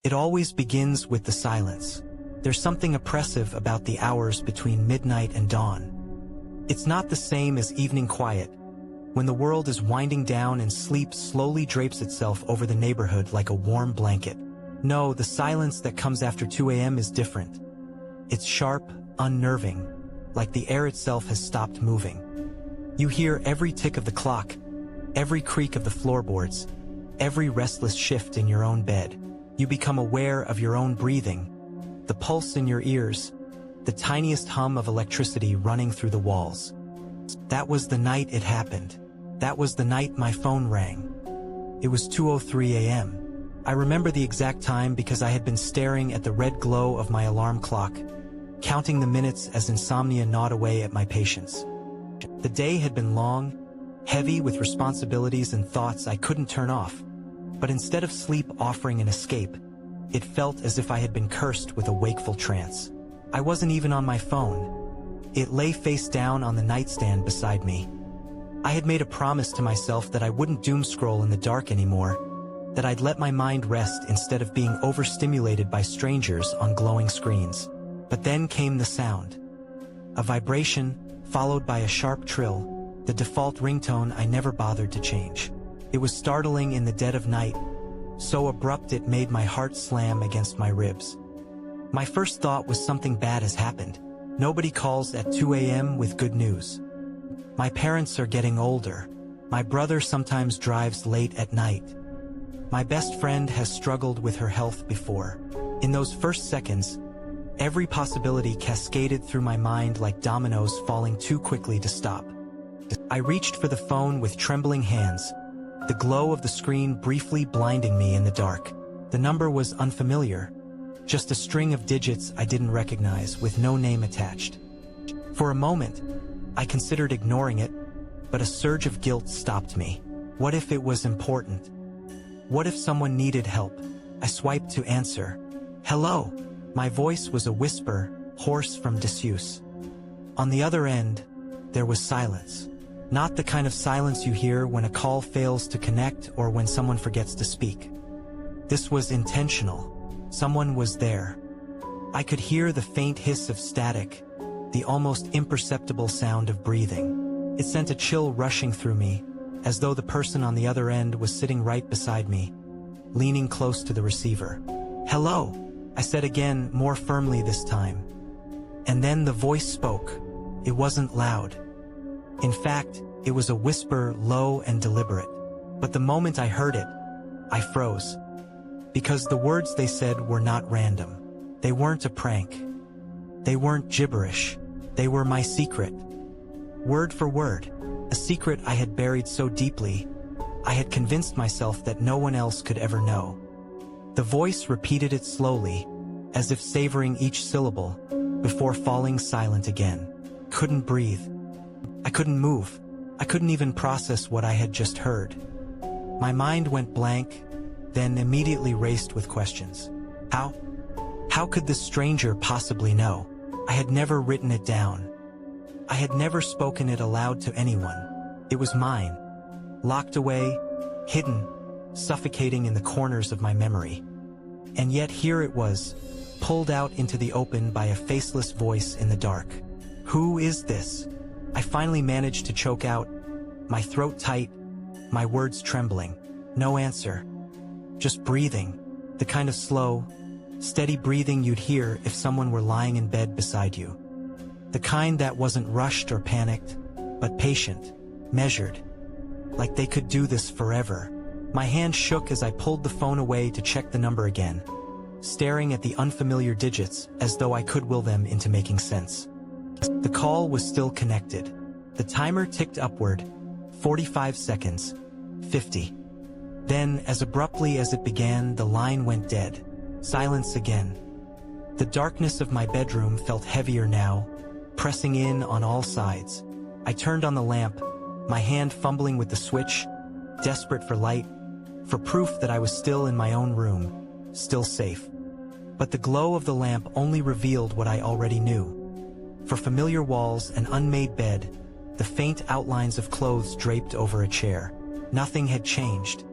It always begins with the silence. There's something oppressive about the hours between midnight and dawn. It's not the same as evening quiet, when the world is winding down and sleep slowly drapes itself over the neighborhood like a warm blanket. No, the silence that comes after 2 a.m. is different. It's sharp, unnerving, like the air itself has stopped moving. You hear every tick of the clock, every creak of the floorboards, every restless shift in your own bed. You become aware of your own breathing, the pulse in your ears, the tiniest hum of electricity running through the walls. That was the night it happened. That was the night my phone rang. It was 2:03 a.m. I remember the exact time because I had been staring at the red glow of my alarm clock, counting the minutes as insomnia gnawed away at my patience. The day had been long, heavy with responsibilities and thoughts I couldn't turn off. But instead of sleep offering an escape, it felt as if I had been cursed with a wakeful trance. I wasn't even on my phone. It lay face down on the nightstand beside me. I had made a promise to myself that I wouldn't doom scroll in the dark anymore, that I'd let my mind rest instead of being overstimulated by strangers on glowing screens. But then came the sound. A vibration, followed by a sharp trill, the default ringtone I never bothered to change. It was startling in the dead of night, so abrupt it made my heart slam against my ribs. My first thought was something bad has happened. Nobody calls at 2 a.m. with good news. My parents are getting older. My brother sometimes drives late at night. My best friend has struggled with her health before. In those first seconds, every possibility cascaded through my mind like dominoes falling too quickly to stop. I reached for the phone with trembling hands, the glow of the screen briefly blinding me in the dark. The number was unfamiliar, just a string of digits I didn't recognize with no name attached. For a moment, I considered ignoring it, but a surge of guilt stopped me. What if it was important? What if someone needed help? I swiped to answer. Hello. My voice was a whisper, hoarse from disuse. On the other end, there was silence. Not the kind of silence you hear when a call fails to connect or when someone forgets to speak. This was intentional. Someone was there. I could hear the faint hiss of static, the almost imperceptible sound of breathing. It sent a chill rushing through me, as though the person on the other end was sitting right beside me, leaning close to the receiver. Hello, I said again, more firmly this time. And then the voice spoke. It wasn't loud. In fact, it was a whisper, low and deliberate. But the moment I heard it, I froze. Because the words they said were not random. They weren't a prank. They weren't gibberish. They were my secret. Word for word, a secret I had buried so deeply, I had convinced myself that no one else could ever know. The voice repeated it slowly, as if savoring each syllable, before falling silent again. Couldn't breathe. I couldn't move. I couldn't even process what I had just heard. My mind went blank, then immediately raced with questions. How could this stranger possibly know? I had never written it down. I had never spoken it aloud to anyone. It was mine, locked away, hidden, suffocating in the corners of my memory. And yet here it was, pulled out into the open by a faceless voice in the dark. Who is this? I finally managed to choke out, my throat tight, my words trembling. No answer. Just breathing, the kind of slow, steady breathing you'd hear if someone were lying in bed beside you. The kind that wasn't rushed or panicked, but patient, measured, like they could do this forever. My hand shook as I pulled the phone away to check the number again, staring at the unfamiliar digits as though I could will them into making sense. The call was still connected. The timer ticked upward, 45 seconds, 50. Then, as abruptly as it began, the line went dead. Silence again. The darkness of my bedroom felt heavier now, pressing in on all sides. I turned on the lamp, my hand fumbling with the switch, desperate for light, for proof that I was still in my own room, still safe. But the glow of the lamp only revealed what I already knew. For familiar walls, an unmade bed, the faint outlines of clothes draped over a chair. Nothing had changed.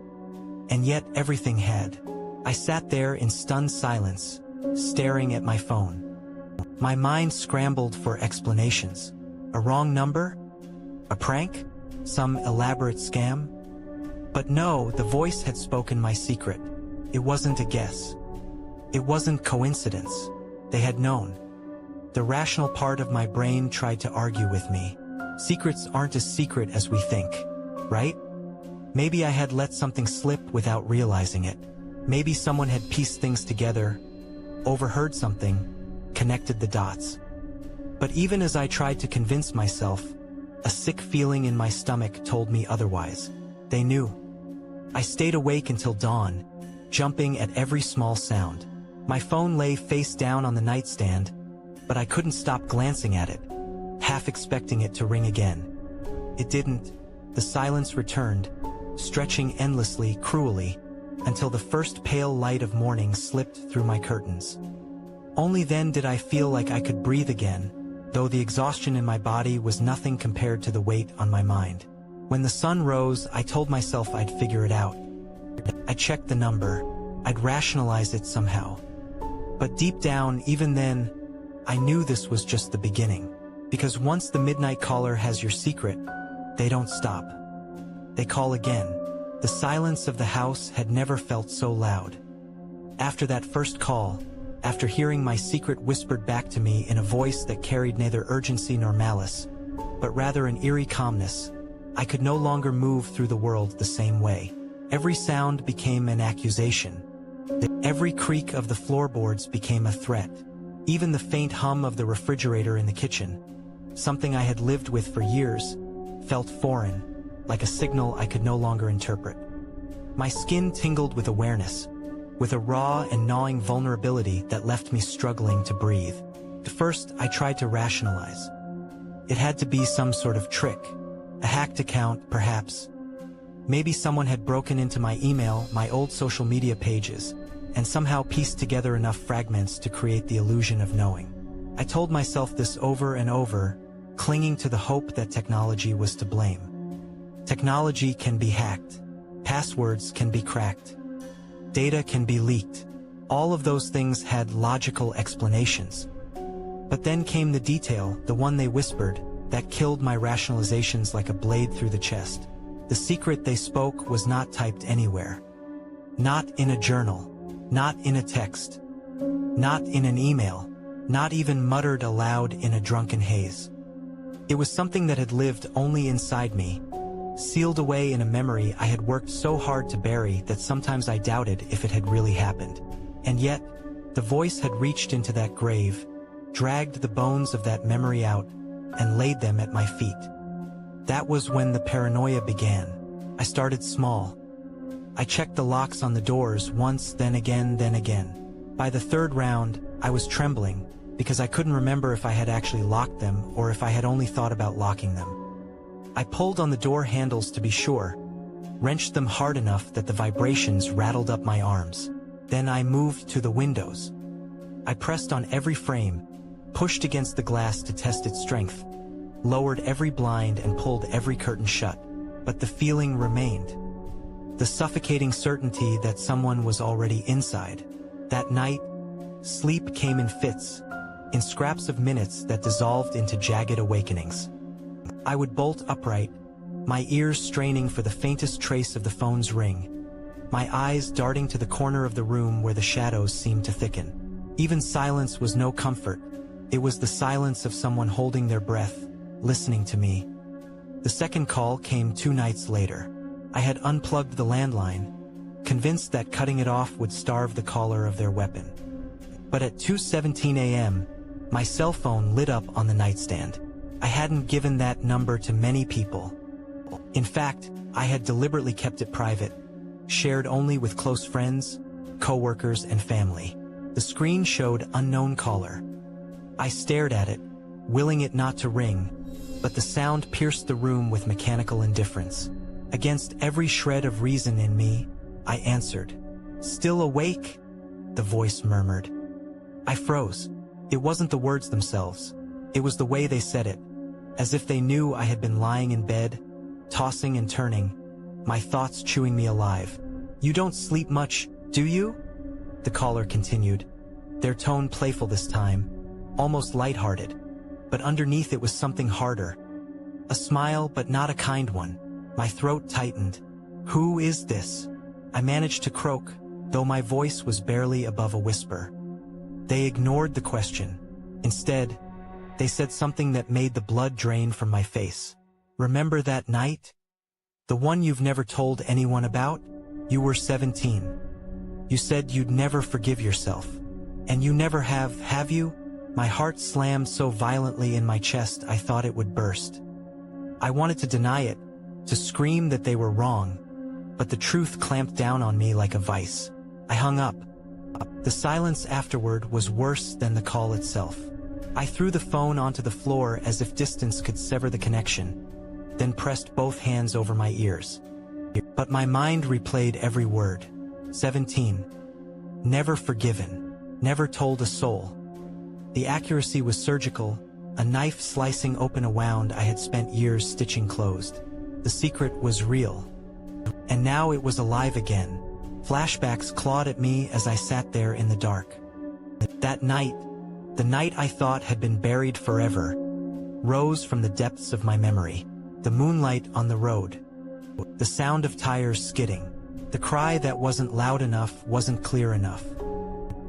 And yet everything had. I sat there in stunned silence, staring at my phone. My mind scrambled for explanations. A wrong number? A prank? Some elaborate scam? But no, the voice had spoken my secret. It wasn't a guess. It wasn't coincidence. They had known. The rational part of my brain tried to argue with me. Secrets aren't as secret as we think, right? Maybe I had let something slip without realizing it. Maybe someone had pieced things together, overheard something, connected the dots. But even as I tried to convince myself, a sick feeling in my stomach told me otherwise. They knew. I stayed awake until dawn, jumping at every small sound. My phone lay face down on the nightstand, but I couldn't stop glancing at it, half expecting it to ring again. It didn't. The silence returned, stretching endlessly, cruelly, until the first pale light of morning slipped through my curtains. Only then did I feel like I could breathe again, though the exhaustion in my body was nothing compared to the weight on my mind. When the sun rose, I told myself I'd figure it out. I checked the number. I'd rationalize it somehow. But deep down, even then, I knew this was just the beginning. Because once the midnight caller has your secret, they don't stop. They call again. The silence of the house had never felt so loud. After that first call, after hearing my secret whispered back to me in a voice that carried neither urgency nor malice, but rather an eerie calmness, I could no longer move through the world the same way. Every sound became an accusation. Every creak of the floorboards became a threat. Even the faint hum of the refrigerator in the kitchen, something I had lived with for years, felt foreign, like a signal I could no longer interpret. My skin tingled with awareness, with a raw and gnawing vulnerability that left me struggling to breathe. At first, I tried to rationalize. It had to be some sort of trick, a hacked account, perhaps. Maybe someone had broken into my email, my old social media pages, and somehow pieced together enough fragments to create the illusion of knowing. I told myself this over and over, clinging to the hope that technology was to blame. Technology can be hacked. Passwords can be cracked. Data can be leaked. All of those things had logical explanations. But then came the detail, the one they whispered, that killed my rationalizations like a blade through the chest. The secret they spoke was not typed anywhere. Not in a journal. Not in a text. Not in an email. Not even muttered aloud in a drunken haze. It was something that had lived only inside me, sealed away in a memory I had worked so hard to bury that sometimes I doubted if it had really happened. And yet, the voice had reached into that grave, dragged the bones of that memory out, and laid them at my feet. That was when the paranoia began. I started small. I checked the locks on the doors once, then again, then again. By the third round, I was trembling, because I couldn't remember if I had actually locked them or if I had only thought about locking them. I pulled on the door handles to be sure, wrenched them hard enough that the vibrations rattled up my arms. Then I moved to the windows. I pressed on every frame, pushed against the glass to test its strength, lowered every blind and pulled every curtain shut, but the feeling remained. The suffocating certainty that someone was already inside. That night, sleep came in fits, in scraps of minutes that dissolved into jagged awakenings. I would bolt upright, my ears straining for the faintest trace of the phone's ring, my eyes darting to the corner of the room where the shadows seemed to thicken. Even silence was no comfort. It was the silence of someone holding their breath, listening to me. The second call came 2 nights later. I had unplugged the landline, convinced that cutting it off would starve the caller of their weapon. But at 2:17 a.m., my cell phone lit up on the nightstand. I hadn't given that number to many people. In fact, I had deliberately kept it private, shared only with close friends, coworkers, and family. The screen showed unknown caller. I stared at it, willing it not to ring, but the sound pierced the room with mechanical indifference. Against every shred of reason in me, I answered. "Still awake?" the voice murmured. I froze. It wasn't the words themselves. It was the way they said it, as if they knew I had been lying in bed, tossing and turning, my thoughts chewing me alive. "You don't sleep much, do you?" the caller continued, their tone playful this time, almost lighthearted. But underneath it was something harder. A smile, but not a kind one. My throat tightened. Who is this? I managed to croak, though my voice was barely above a whisper. They ignored the question. Instead, they said something that made the blood drain from my face. Remember that night? The one you've never told anyone about? You were 17. You said you'd never forgive yourself. And you never have you? My heart slammed so violently in my chest I thought it would burst. I wanted to deny it, to scream that they were wrong, but the truth clamped down on me like a vice. I hung up. The silence afterward was worse than the call itself. I threw the phone onto the floor as if distance could sever the connection, then pressed both hands over my ears. But my mind replayed every word. 17. Never forgiven. Never told a soul. The accuracy was surgical, a knife slicing open a wound I had spent years stitching closed. The secret was real. And now it was alive again. Flashbacks clawed at me as I sat there in the dark. That night, the night I thought had been buried forever, rose from the depths of my memory. The moonlight on the road. The sound of tires skidding. The cry that wasn't loud enough, wasn't clear enough.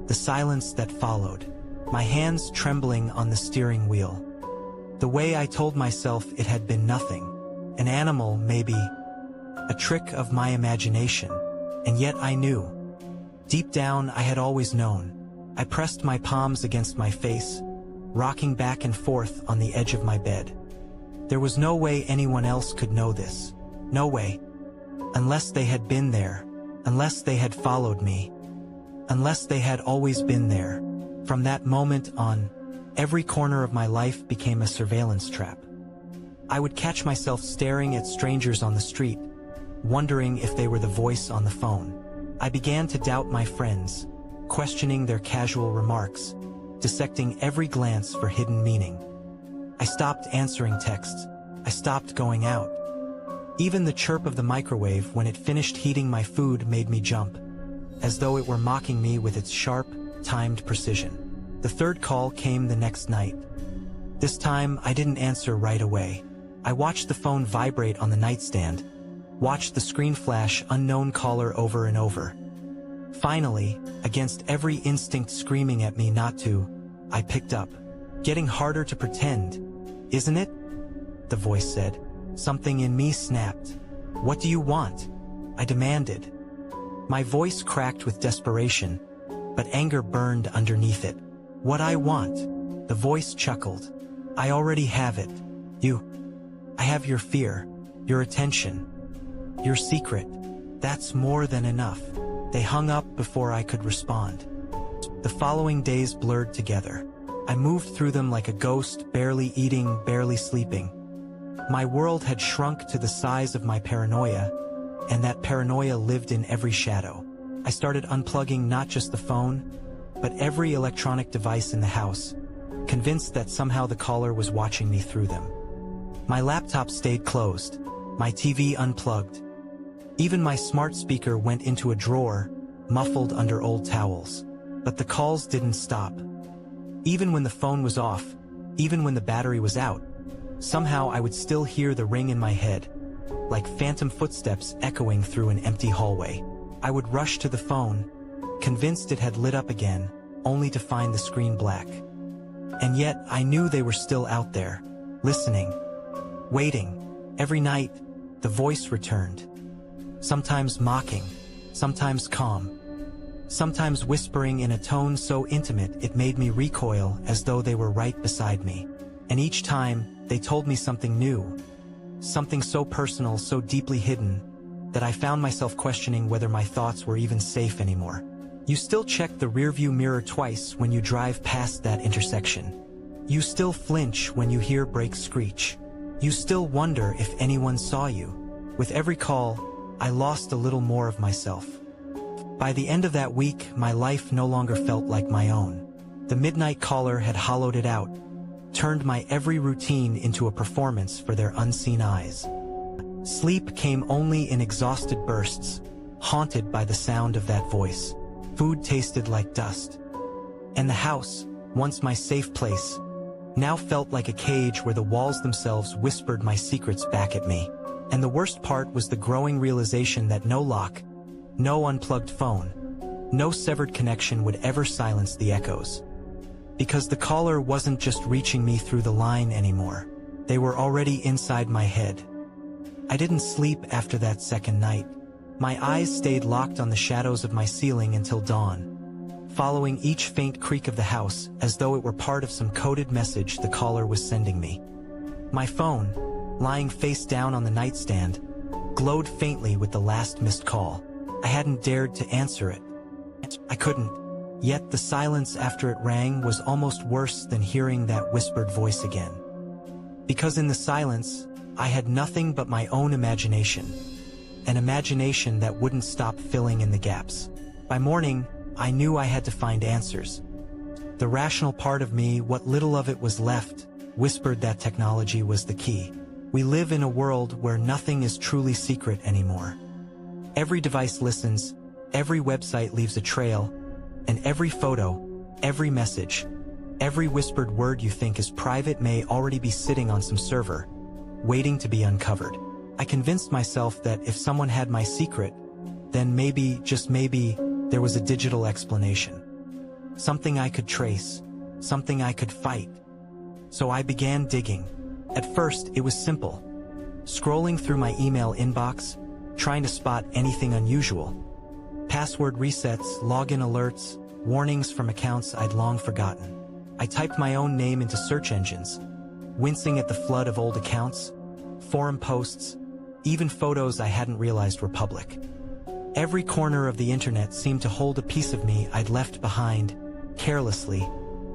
The silence that followed. My hands trembling on the steering wheel. The way I told myself it had been nothing. An animal, maybe. A trick of my imagination. And yet I knew. Deep down, I had always known. I pressed my palms against my face, rocking back and forth on the edge of my bed. There was no way anyone else could know this. No way. Unless they had been there. Unless they had followed me. Unless they had always been there. From that moment on, every corner of my life became a surveillance trap. I would catch myself staring at strangers on the street, wondering if they were the voice on the phone. I began to doubt my friends, questioning their casual remarks, dissecting every glance for hidden meaning. I stopped answering texts. I stopped going out. Even the chirp of the microwave when it finished heating my food made me jump, as though it were mocking me with its sharp, timed precision. The third call came the next night. This time, I didn't answer right away. I watched the phone vibrate on the nightstand, watched the screen flash unknown caller over and over. Finally, against every instinct screaming at me not to, I picked up. Getting harder to pretend, isn't it? The voice said. Something in me snapped. What do you want? I demanded. My voice cracked with desperation, but anger burned underneath it. What I want, the voice chuckled. I already have it. You. I have your fear, your attention, your secret. That's more than enough. They hung up before I could respond. The following days blurred together. I moved through them like a ghost, barely eating, barely sleeping. My world had shrunk to the size of my paranoia, and that paranoia lived in every shadow. I started unplugging not just the phone, but every electronic device in the house, convinced that somehow the caller was watching me through them. My laptop stayed closed, my TV unplugged. Even my smart speaker went into a drawer, muffled under old towels. But the calls didn't stop. Even when the phone was off, even when the battery was out, somehow I would still hear the ring in my head, like phantom footsteps echoing through an empty hallway. I would rush to the phone, convinced it had lit up again, only to find the screen black. And yet I knew they were still out there, listening, waiting. Every night, the voice returned. Sometimes mocking, sometimes calm, sometimes whispering in a tone so intimate it made me recoil as though they were right beside me. And each time, they told me something new, something so personal, so deeply hidden, that I found myself questioning whether my thoughts were even safe anymore. You still check the rearview mirror twice when you drive past that intersection. You still flinch when you hear brakes screech. You still wonder if anyone saw you. With every call, I lost a little more of myself. By the end of that week, my life no longer felt like my own. The midnight caller had hollowed it out, turned my every routine into a performance for their unseen eyes. Sleep came only in exhausted bursts, haunted by the sound of that voice. Food tasted like dust. And the house, once my safe place, now felt like a cage where the walls themselves whispered my secrets back at me. And the worst part was the growing realization that no lock, no unplugged phone, no severed connection would ever silence the echoes. Because the caller wasn't just reaching me through the line anymore. They were already inside my head. I didn't sleep after that second night. My eyes stayed locked on the shadows of my ceiling until dawn, following each faint creak of the house as though it were part of some coded message the caller was sending me. My phone, lying face down on the nightstand, glowed faintly with the last missed call. I hadn't dared to answer it. I couldn't. Yet the silence after it rang was almost worse than hearing that whispered voice again. Because in the silence, I had nothing but my own imagination. An imagination that wouldn't stop filling in the gaps. By morning, I knew I had to find answers. The rational part of me, what little of it was left, whispered that technology was the key. We live in a world where nothing is truly secret anymore. Every device listens, every website leaves a trail, and every photo, every message, every whispered word you think is private may already be sitting on some server, waiting to be uncovered. I convinced myself that if someone had my secret, then maybe, just maybe, there was a digital explanation. Something I could trace, something I could fight. So I began digging. At first, it was simple. Scrolling through my email inbox, trying to spot anything unusual. Password resets, login alerts, warnings from accounts I'd long forgotten. I typed my own name into search engines, wincing at the flood of old accounts, forum posts, even photos I hadn't realized were public. Every corner of the internet seemed to hold a piece of me I'd left behind, carelessly,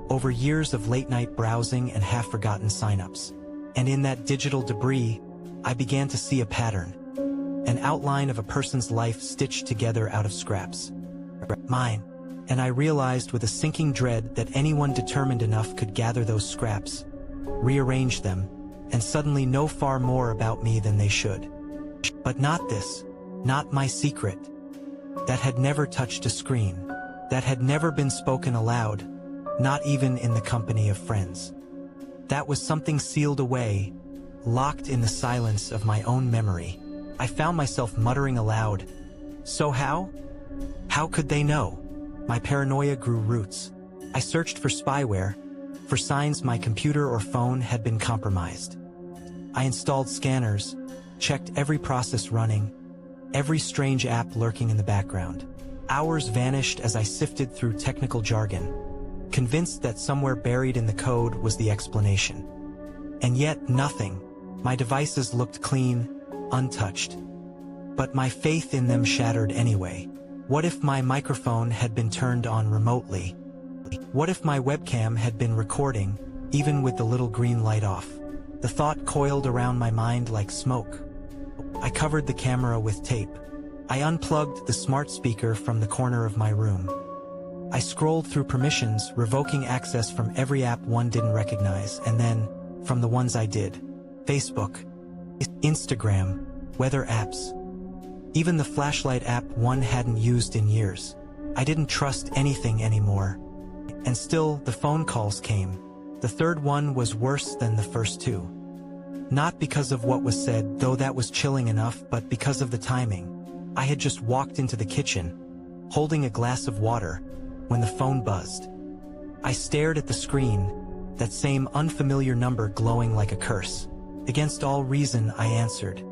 over years of late-night browsing and half-forgotten signups. And in that digital debris, I began to see a pattern. An outline of a person's life stitched together out of scraps. Mine. And I realized with a sinking dread that anyone determined enough could gather those scraps, rearrange them, and suddenly know far more about me than they should. But not this. Not my secret. That had never touched a screen. That had never been spoken aloud, not even in the company of friends. That was something sealed away, locked in the silence of my own memory. I found myself muttering aloud, "So how? How could they know?" My paranoia grew roots. I searched for spyware, for signs my computer or phone had been compromised. I installed scanners, checked every process running, every strange app lurking in the background. Hours vanished as I sifted through technical jargon, convinced that somewhere buried in the code was the explanation. And yet nothing. My devices looked clean, untouched. But my faith in them shattered anyway. What if my microphone had been turned on remotely? What if my webcam had been recording, even with the little green light off? The thought coiled around my mind like smoke. I covered the camera with tape. I unplugged the smart speaker from the corner of my room. I scrolled through permissions, revoking access from every app one didn't recognize, and then, from the ones I did. Facebook, Instagram, weather apps. Even the flashlight app one hadn't used in years. I didn't trust anything anymore. And still, the phone calls came. The third one was worse than the first two. Not because of what was said, though that was chilling enough, but because of the timing. I had just walked into the kitchen, holding a glass of water, when the phone buzzed. I stared at the screen, that same unfamiliar number glowing like a curse. Against all reason, I answered.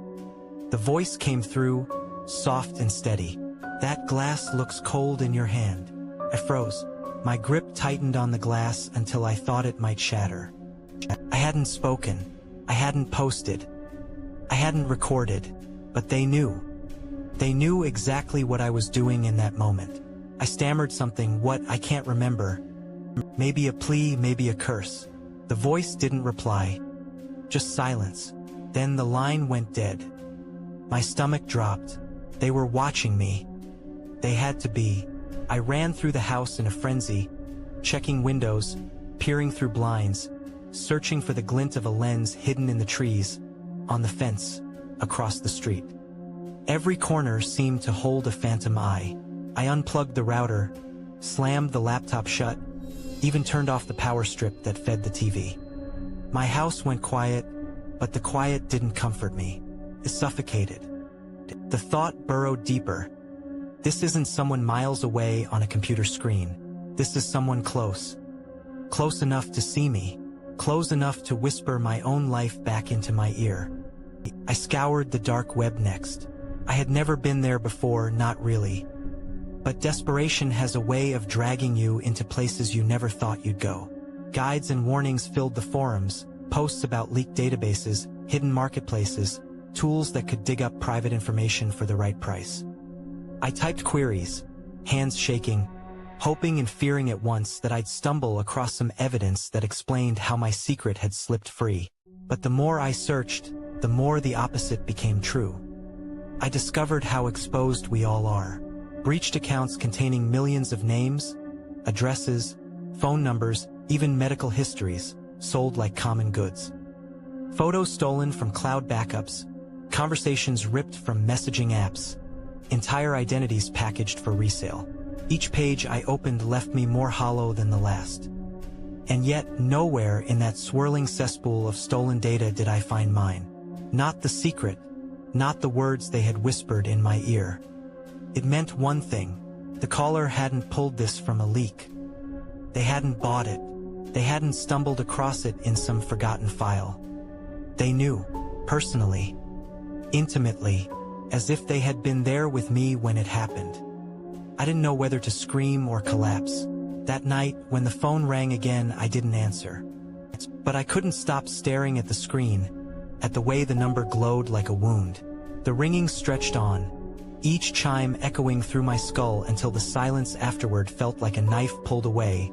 The voice came through, soft and steady. "That glass looks cold in your hand." I froze. My grip tightened on the glass until I thought it might shatter. I hadn't spoken. I hadn't posted. I hadn't recorded. But they knew. They knew exactly what I was doing in that moment. I stammered something, what I can't remember. Maybe a plea, maybe a curse. The voice didn't reply. Just silence. Then the line went dead. My stomach dropped. They were watching me. They had to be. I ran through the house in a frenzy, checking windows, peering through blinds, searching for the glint of a lens hidden in the trees, on the fence, across the street. Every corner seemed to hold a phantom eye. I unplugged the router, slammed the laptop shut, even turned off the power strip that fed the TV. My house went quiet, but the quiet didn't comfort me. It suffocated. The thought burrowed deeper. This isn't someone miles away on a computer screen. This is someone close. Close enough to see me. Close enough to whisper my own life back into my ear. I scoured the dark web next. I had never been there before, not really. But desperation has a way of dragging you into places you never thought you'd go. Guides and warnings filled the forums, posts about leaked databases, hidden marketplaces, tools that could dig up private information for the right price. I typed queries, hands shaking, hoping and fearing at once that I'd stumble across some evidence that explained how my secret had slipped free. But the more I searched, the more the opposite became true. I discovered how exposed we all are. Breached accounts containing millions of names, addresses, phone numbers, even medical histories, sold like common goods. Photos stolen from cloud backups, conversations ripped from messaging apps, entire identities packaged for resale. Each page I opened left me more hollow than the last. And yet, nowhere in that swirling cesspool of stolen data did I find mine. Not the secret, not the words they had whispered in my ear. It meant one thing: the caller hadn't pulled this from a leak. They hadn't bought it. They hadn't stumbled across it in some forgotten file. They knew, personally, intimately, as if they had been there with me when it happened. I didn't know whether to scream or collapse. That night, when the phone rang again, I didn't answer. But I couldn't stop staring at the screen, at the way the number glowed like a wound. The ringing stretched on, each chime echoing through my skull until the silence afterward felt like a knife pulled away,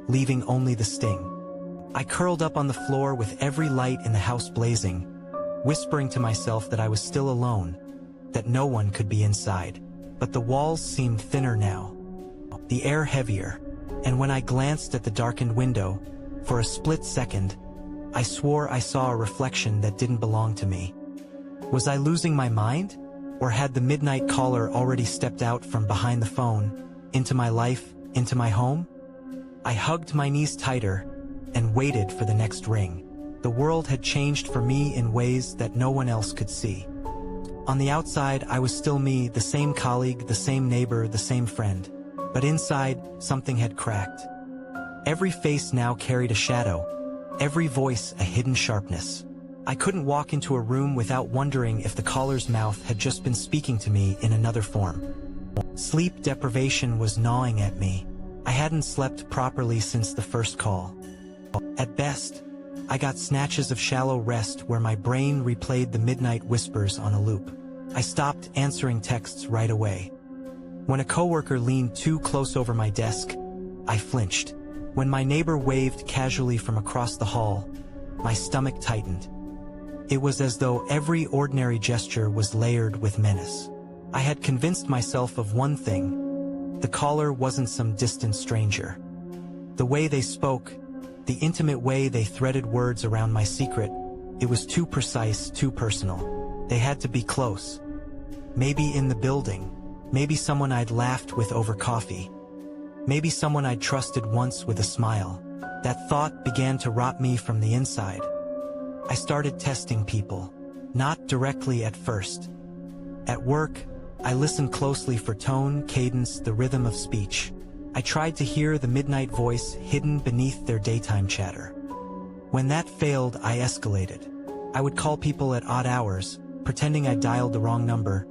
leaving only the sting. I curled up on the floor with every light in the house blazing, whispering to myself that I was still alone, that no one could be inside. But the walls seemed thinner now, the air heavier, and when I glanced at the darkened window, for a split second, I swore I saw a reflection that didn't belong to me. Was I losing my mind? Or had the midnight caller already stepped out from behind the phone, into my life, into my home? I hugged my knees tighter and waited for the next ring. The world had changed for me in ways that no one else could see. On the outside, I was still me, the same colleague, the same neighbor, the same friend. But inside, something had cracked. Every face now carried a shadow, every voice a hidden sharpness. I couldn't walk into a room without wondering if the caller's mouth had just been speaking to me in another form. Sleep deprivation was gnawing at me. I hadn't slept properly since the first call. At best, I got snatches of shallow rest where my brain replayed the midnight whispers on a loop. I stopped answering texts right away. When a coworker leaned too close over my desk, I flinched. When my neighbor waved casually from across the hall, my stomach tightened. It was as though every ordinary gesture was layered with menace. I had convinced myself of one thing: the caller wasn't some distant stranger. The way they spoke, the intimate way they threaded words around my secret, it was too precise, too personal. They had to be close. Maybe in the building. Maybe someone I'd laughed with over coffee. Maybe someone I'd trusted once with a smile. That thought began to rot me from the inside. I started testing people. Not directly at first. At work, I listened closely for tone, cadence, the rhythm of speech. I tried to hear the midnight voice hidden beneath their daytime chatter. When that failed, I escalated. I would call people at odd hours, pretending I dialed the wrong number,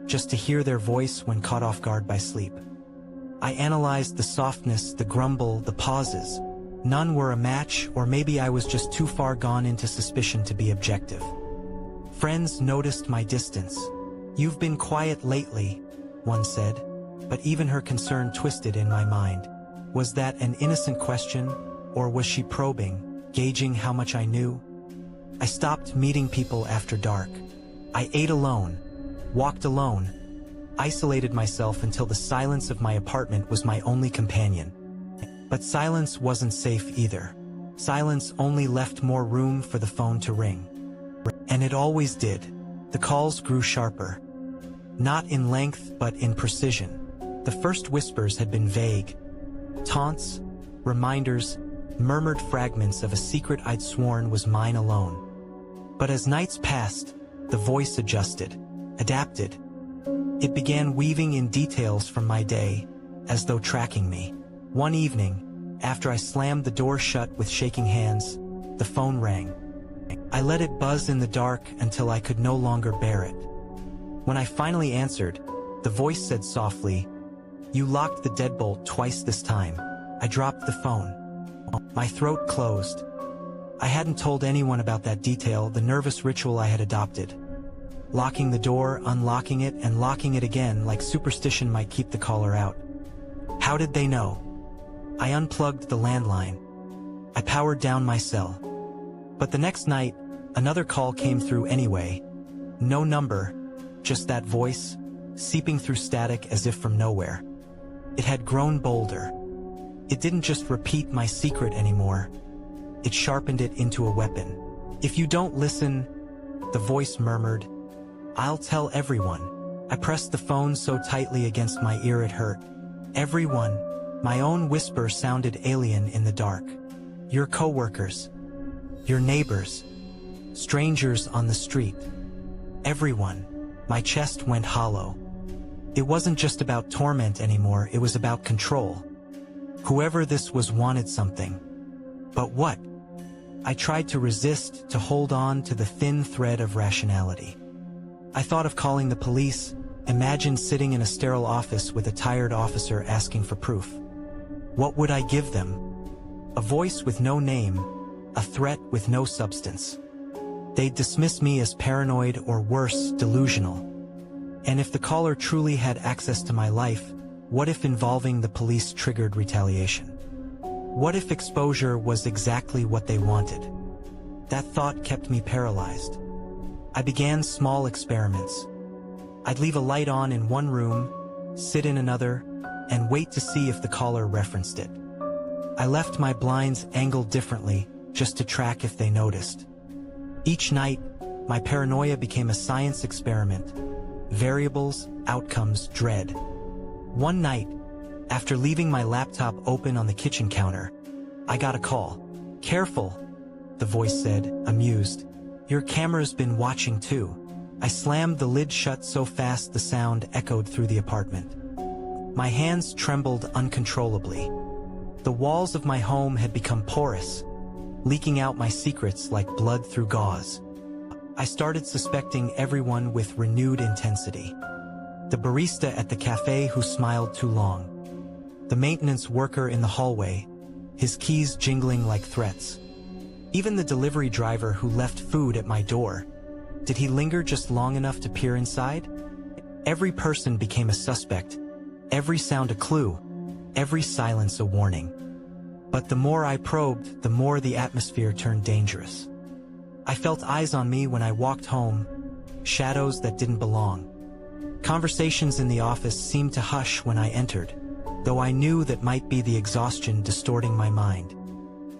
just to hear their voice when caught off guard by sleep. I analyzed the softness, the grumble, the pauses. None were a match, or maybe I was just too far gone into suspicion to be objective. Friends noticed my distance. "You've been quiet lately," one said, but even her concern twisted in my mind. Was that an innocent question, or was she probing, gauging how much I knew? I stopped meeting people after dark. I ate alone, walked alone, isolated myself until the silence of my apartment was my only companion. But silence wasn't safe either. Silence only left more room for the phone to ring. And it always did. The calls grew sharper. Not in length, but in precision. The first whispers had been vague. Taunts, reminders, murmured fragments of a secret I'd sworn was mine alone. But as nights passed, the voice adjusted, adapted. It began weaving in details from my day, as though tracking me. One evening, after I slammed the door shut with shaking hands, the phone rang. I let it buzz in the dark until I could no longer bear it. When I finally answered, the voice said softly, "You locked the deadbolt twice this time." I dropped the phone. My throat closed. I hadn't told anyone about that detail, the nervous ritual I had adopted. Locking the door, unlocking it, and locking it again like superstition might keep the caller out. How did they know? I unplugged the landline. I powered down my cell. But the next night, another call came through anyway. No number, just that voice, seeping through static as if from nowhere. It had grown bolder. It didn't just repeat my secret anymore. It sharpened it into a weapon. "If you don't listen," the voice murmured, "I'll tell everyone." I pressed the phone so tightly against my ear it hurt. Everyone. My own whisper sounded alien in the dark. Your coworkers. Your neighbors. Strangers on the street. Everyone. My chest went hollow. It wasn't just about torment anymore, it was about control. Whoever this was wanted something. But what? I tried to resist, to hold on to the thin thread of rationality. I thought of calling the police, imagined sitting in a sterile office with a tired officer asking for proof. What would I give them? A voice with no name, a threat with no substance. They'd dismiss me as paranoid or worse, delusional. And if the caller truly had access to my life, what if involving the police triggered retaliation? What if exposure was exactly what they wanted? That thought kept me paralyzed. I began small experiments. I'd leave a light on in one room, sit in another, and wait to see if the caller referenced it. I left my blinds angled differently, just to track if they noticed. Each night, my paranoia became a science experiment. Variables, outcomes, dread. One night, after leaving my laptop open on the kitchen counter, I got a call. "Careful," the voice said, amused. "Your camera's been watching too." I slammed the lid shut so fast the sound echoed through the apartment. My hands trembled uncontrollably. The walls of my home had become porous, leaking out my secrets like blood through gauze. I started suspecting everyone with renewed intensity. The barista at the cafe who smiled too long. The maintenance worker in the hallway, his keys jingling like threats. Even the delivery driver who left food at my door. Did he linger just long enough to peer inside? Every person became a suspect, every sound a clue, every silence a warning. But the more I probed, the more the atmosphere turned dangerous. I felt eyes on me when I walked home, shadows that didn't belong. Conversations in the office seemed to hush when I entered, though I knew that might be the exhaustion distorting my mind.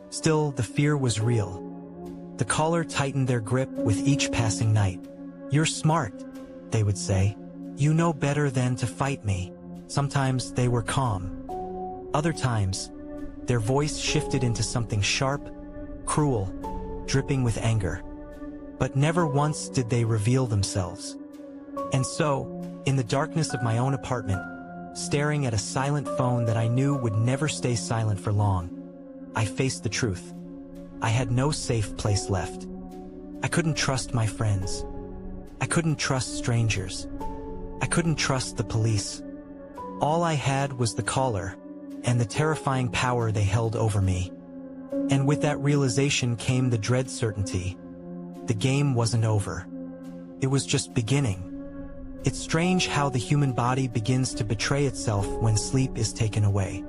Still, the fear was real. The caller tightened their grip with each passing night. "You're smart," they would say. "You know better than to fight me." Sometimes they were calm. Other times, their voice shifted into something sharp, cruel, dripping with anger. But never once did they reveal themselves. And so, in the darkness of my own apartment, staring at a silent phone that I knew would never stay silent for long, I faced the truth. I had no safe place left. I couldn't trust my friends. I couldn't trust strangers. I couldn't trust the police. All I had was the caller, and the terrifying power they held over me. And with that realization came the dread certainty. The game wasn't over. It was just beginning. It's strange how the human body begins to betray itself when sleep is taken away.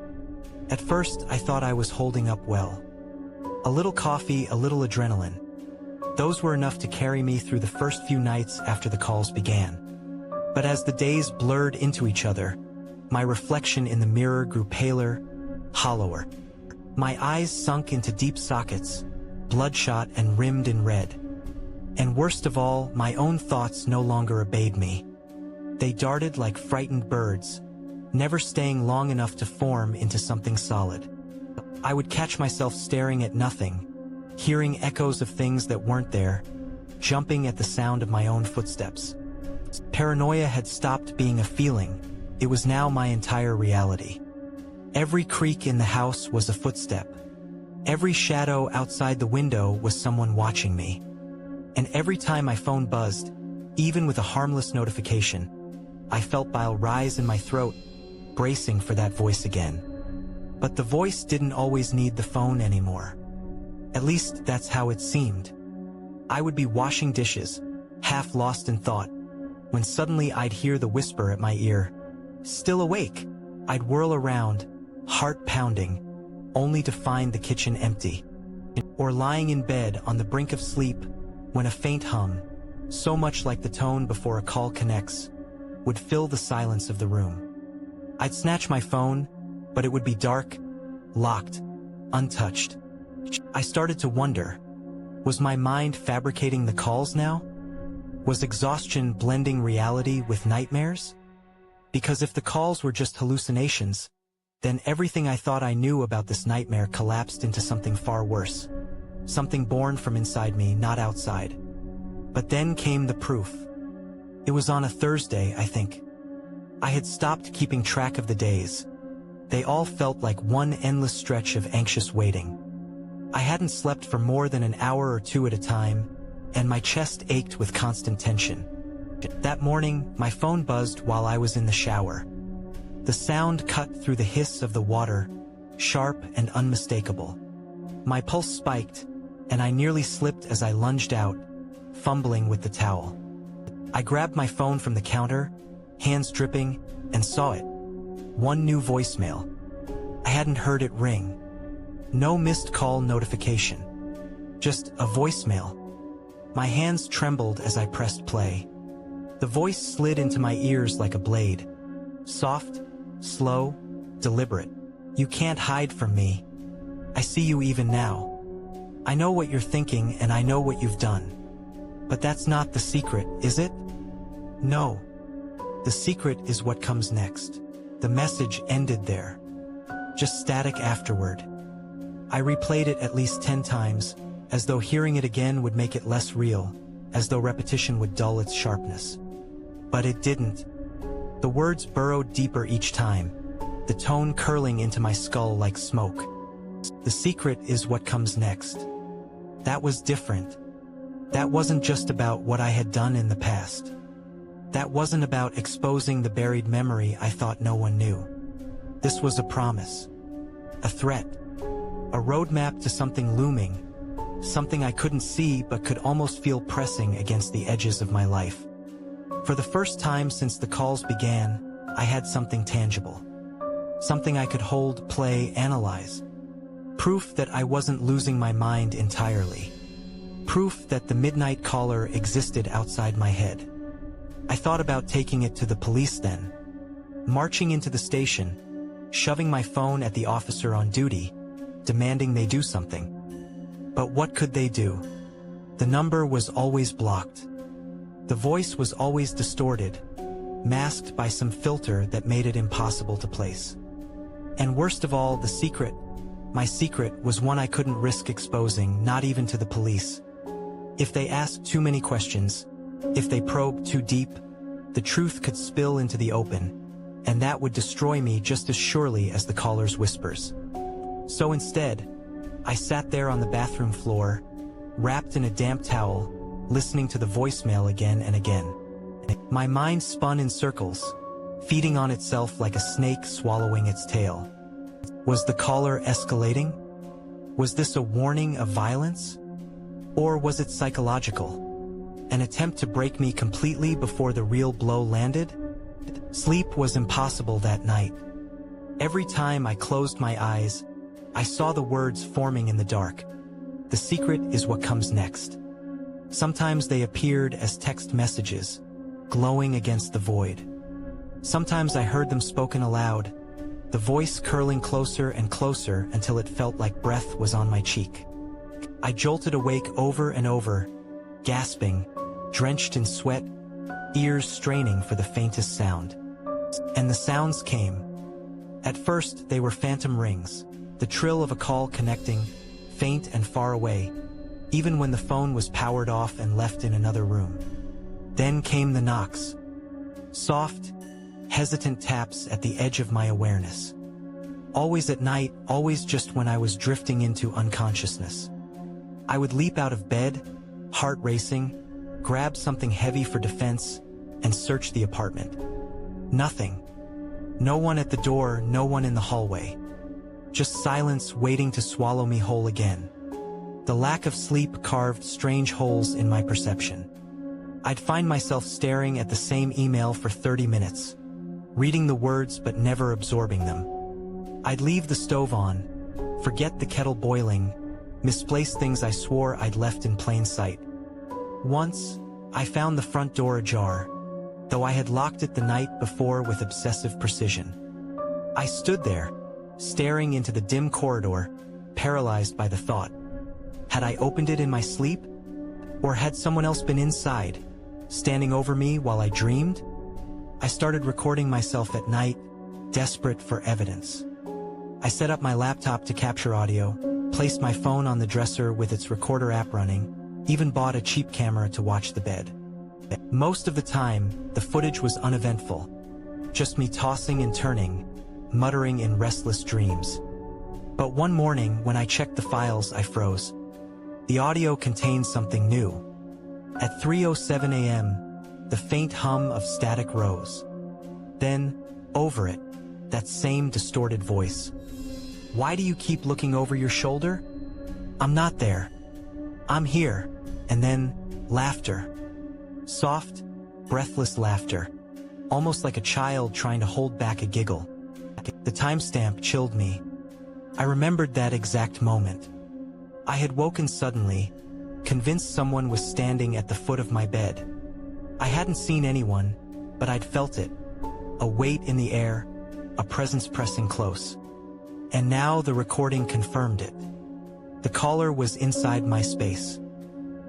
At first, I thought I was holding up well. A little coffee, a little adrenaline. Those were enough to carry me through the first few nights after the calls began. But as the days blurred into each other, my reflection in the mirror grew paler, hollower. My eyes sunk into deep sockets, bloodshot and rimmed in red. And worst of all, my own thoughts no longer obeyed me. They darted like frightened birds, never staying long enough to form into something solid. I would catch myself staring at nothing, hearing echoes of things that weren't there, jumping at the sound of my own footsteps. Paranoia had stopped being a feeling, it was now my entire reality. Every creak in the house was a footstep. Every shadow outside the window was someone watching me. And every time my phone buzzed, even with a harmless notification, I felt bile rise in my throat, bracing for that voice again. But the voice didn't always need the phone anymore. At least that's how it seemed. I would be washing dishes, half lost in thought, when suddenly I'd hear the whisper at my ear. Still awake? I'd whirl around, heart pounding, only to find the kitchen empty. Or lying in bed on the brink of sleep, when a faint hum, so much like the tone before a call connects, would fill the silence of the room. I'd snatch my phone, but it would be dark, locked, untouched. I started to wonder, was my mind fabricating the calls now? Was exhaustion blending reality with nightmares? Because if the calls were just hallucinations, then everything I thought I knew about this nightmare collapsed into something far worse. Something born from inside me, not outside. But then came the proof. It was on a Thursday, I think. I had stopped keeping track of the days. They all felt like one endless stretch of anxious waiting. I hadn't slept for more than an hour or two at a time, and my chest ached with constant tension. That morning, my phone buzzed while I was in the shower. The sound cut through the hiss of the water, sharp and unmistakable. My pulse spiked, and I nearly slipped as I lunged out, fumbling with the towel. I grabbed my phone from the counter, hands dripping, and saw it. One new voicemail. I hadn't heard it ring. No missed call notification. Just a voicemail. My hands trembled as I pressed play. The voice slid into my ears like a blade. Soft, slow, deliberate. You can't hide from me. I see you even now. I know what you're thinking and I know what you've done. But that's not the secret, is it? No. The secret is what comes next. The message ended there. Just static afterward. I replayed it at least 10 times, as though hearing it again would make it less real, as though repetition would dull its sharpness. But it didn't. The words burrowed deeper each time, the tone curling into my skull like smoke. The secret is what comes next. That was different. That wasn't just about what I had done in the past. That wasn't about exposing the buried memory I thought no one knew. This was a promise. A threat. A roadmap to something looming. Something I couldn't see but could almost feel pressing against the edges of my life. For the first time since the calls began, I had something tangible. Something I could hold, play, analyze. Proof that I wasn't losing my mind entirely. Proof that the midnight caller existed outside my head. I thought about taking it to the police then. Marching into the station, shoving my phone at the officer on duty, demanding they do something. But what could they do? The number was always blocked. The voice was always distorted, masked by some filter that made it impossible to place. And worst of all, the secret. My secret was one I couldn't risk exposing, not even to the police. If they asked too many questions, if they probed too deep, the truth could spill into the open, and that would destroy me just as surely as the caller's whispers. So instead, I sat there on the bathroom floor, wrapped in a damp towel, listening to the voicemail again and again. My mind spun in circles, feeding on itself like a snake swallowing its tail. Was the caller escalating? Was this a warning of violence? Or was it psychological? An attempt to break me completely before the real blow landed? Sleep was impossible that night. Every time I closed my eyes, I saw the words forming in the dark. The secret is what comes next. Sometimes they appeared as text messages, glowing against the void. Sometimes I heard them spoken aloud, the voice curling closer and closer until it felt like breath was on my cheek. I jolted awake over and over, gasping, drenched in sweat, ears straining for the faintest sound. And the sounds came. At first, they were phantom rings, the trill of a call connecting, faint and far away, even when the phone was powered off and left in another room. Then came the knocks. Soft, hesitant taps at the edge of my awareness. Always at night, always just when I was drifting into unconsciousness. I would leap out of bed, heart racing, grab something heavy for defense, and search the apartment. Nothing. No one at the door, no one in the hallway. Just silence waiting to swallow me whole again. The lack of sleep carved strange holes in my perception. I'd find myself staring at the same email for 30 minutes, reading the words but never absorbing them. I'd leave the stove on, forget the kettle boiling, misplace things I swore I'd left in plain sight. Once, I found the front door ajar, though I had locked it the night before with obsessive precision. I stood there, staring into the dim corridor, paralyzed by the thought. Had I opened it in my sleep? Or had someone else been inside, standing over me while I dreamed? I started recording myself at night, desperate for evidence. I set up my laptop to capture audio, placed my phone on the dresser with its recorder app running, even bought a cheap camera to watch the bed. Most of the time, the footage was uneventful. Just me tossing and turning, muttering in restless dreams. But one morning, when I checked the files, I froze. The audio contained something new. At 3:07 a.m., the faint hum of static rose. Then, over it, that same distorted voice. "Why do you keep looking over your shoulder? I'm not there. I'm here." And then, laughter. Soft, breathless laughter. Almost like a child trying to hold back a giggle. The timestamp chilled me. I remembered that exact moment. I had woken suddenly, convinced someone was standing at the foot of my bed. I hadn't seen anyone, but I'd felt it. A weight in the air, a presence pressing close. And now the recording confirmed it. The caller was inside my space.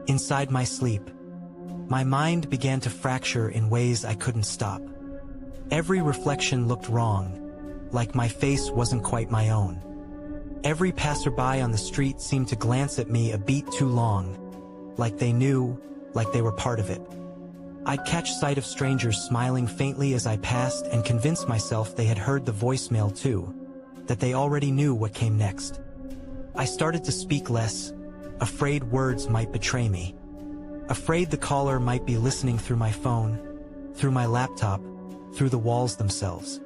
Inside my sleep. My mind began to fracture in ways I couldn't stop. Every reflection looked wrong, like my face wasn't quite my own. Every passerby on the street seemed to glance at me a beat too long, like they knew, like they were part of it. I'd catch sight of strangers smiling faintly as I passed and convince myself they had heard the voicemail too, that they already knew what came next. I started to speak less, afraid words might betray me. Afraid the caller might be listening through my phone, through my laptop, through the walls themselves.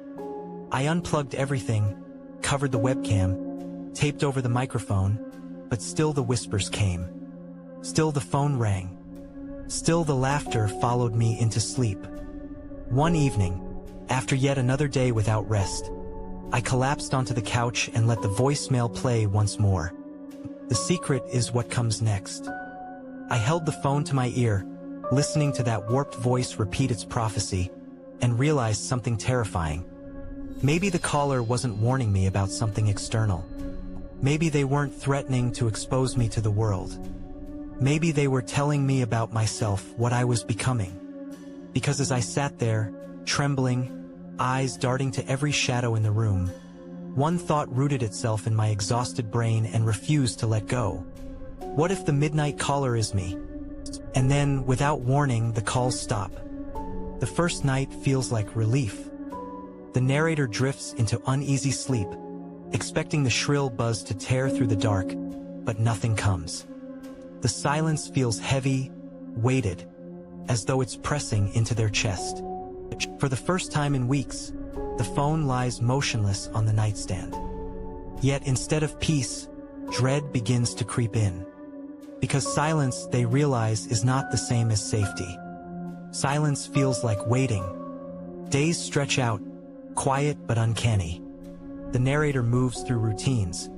I unplugged everything, covered the webcam, taped over the microphone, but still the whispers came. Still the phone rang. Still the laughter followed me into sleep. One evening, after yet another day without rest, I collapsed onto the couch and let the voicemail play once more. The secret is what comes next. I held the phone to my ear, listening to that warped voice repeat its prophecy, and realized something terrifying. Maybe the caller wasn't warning me about something external. Maybe they weren't threatening to expose me to the world. Maybe they were telling me about myself, what I was becoming. Because as I sat there, trembling, eyes darting to every shadow in the room, one thought rooted itself in my exhausted brain and refused to let go. What if the midnight caller is me? And then, without warning, the calls stop. The first night feels like relief. The narrator drifts into uneasy sleep, expecting the shrill buzz to tear through the dark, but nothing comes. The silence feels heavy, weighted, as though it's pressing into their chest. For the first time in weeks, the phone lies motionless on the nightstand. Yet instead of peace, dread begins to creep in. Because silence, they realize, is not the same as safety. Silence feels like waiting. Days stretch out, quiet but uncanny. The narrator moves through routines,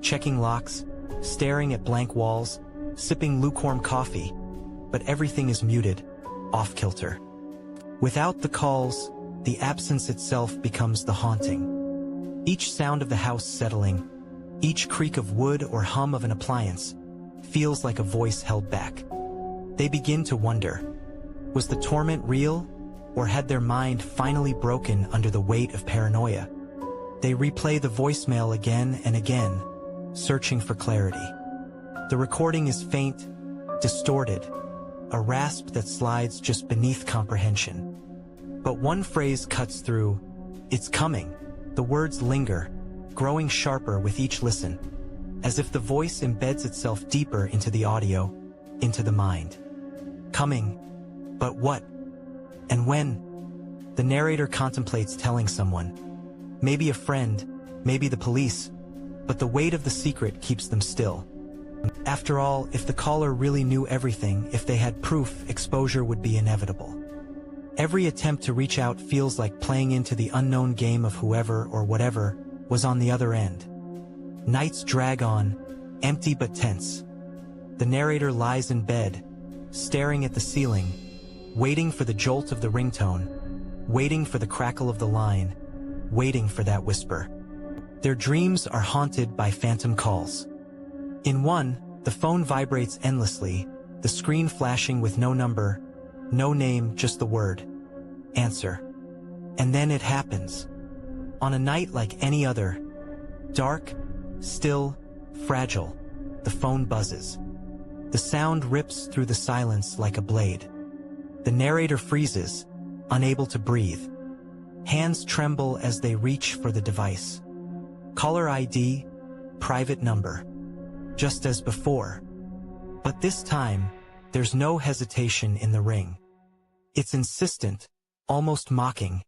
checking locks, staring at blank walls, sipping lukewarm coffee, but everything is muted, off-kilter. Without the calls, the absence itself becomes the haunting. Each sound of the house settling, each creak of wood or hum of an appliance, feels like a voice held back. They begin to wonder, was the torment real, Or had their mind finally broken under the weight of paranoia? They replay the voicemail again and again, searching for clarity. The recording is faint, distorted, a rasp that slides just beneath comprehension. But one phrase cuts through. It's coming. The words linger, growing sharper with each listen, as if the voice embeds itself deeper into the audio, into the mind. Coming. But what? And when? The narrator contemplates telling someone. Maybe a friend, maybe the police, but the weight of the secret keeps them still. After all, if the caller really knew everything, if they had proof, exposure would be inevitable. Every attempt to reach out feels like playing into the unknown game of whoever or whatever was on the other end. Nights drag on, empty but tense. The narrator lies in bed, staring at the ceiling, waiting for the jolt of the ringtone, waiting for the crackle of the line, waiting for that whisper. Their dreams are haunted by phantom calls. In one, the phone vibrates endlessly, the screen flashing with no number, no name, just the word, answer. And then it happens. On a night like any other, dark, still, fragile, the phone buzzes. The sound rips through the silence like a blade. The narrator freezes, unable to breathe. Hands tremble as they reach for the device. Caller ID, private number. Just as before. But this time, there's no hesitation in the ring. It's insistent, almost mocking,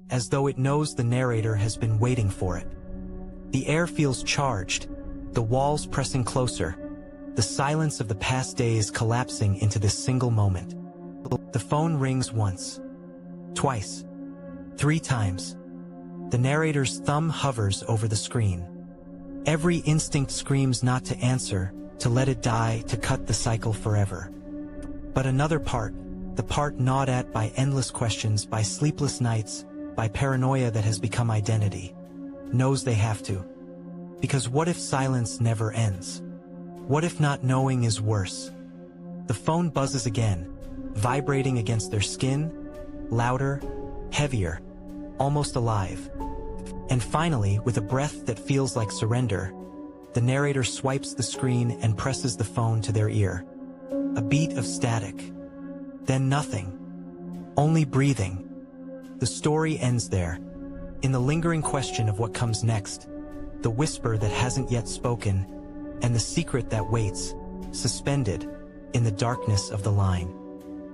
as though it knows the narrator has been waiting for it. The air feels charged, the walls pressing closer, the silence of the past days collapsing into this single moment. The phone rings once, twice, 3 times. The narrator's thumb hovers over the screen. Every instinct screams not to answer, to let it die, to cut the cycle forever. But another part, the part gnawed at by endless questions, by sleepless nights, by paranoia that has become identity, knows they have to. Because what if silence never ends? What if not knowing is worse? The phone buzzes again, vibrating against their skin, louder, heavier, almost alive. And finally, with a breath that feels like surrender, the narrator swipes the screen and presses the phone to their ear. A beat of static. Then nothing. Only breathing. The story ends there, in the lingering question of what comes next, the whisper that hasn't yet spoken, and the secret that waits, suspended, in the darkness of the line.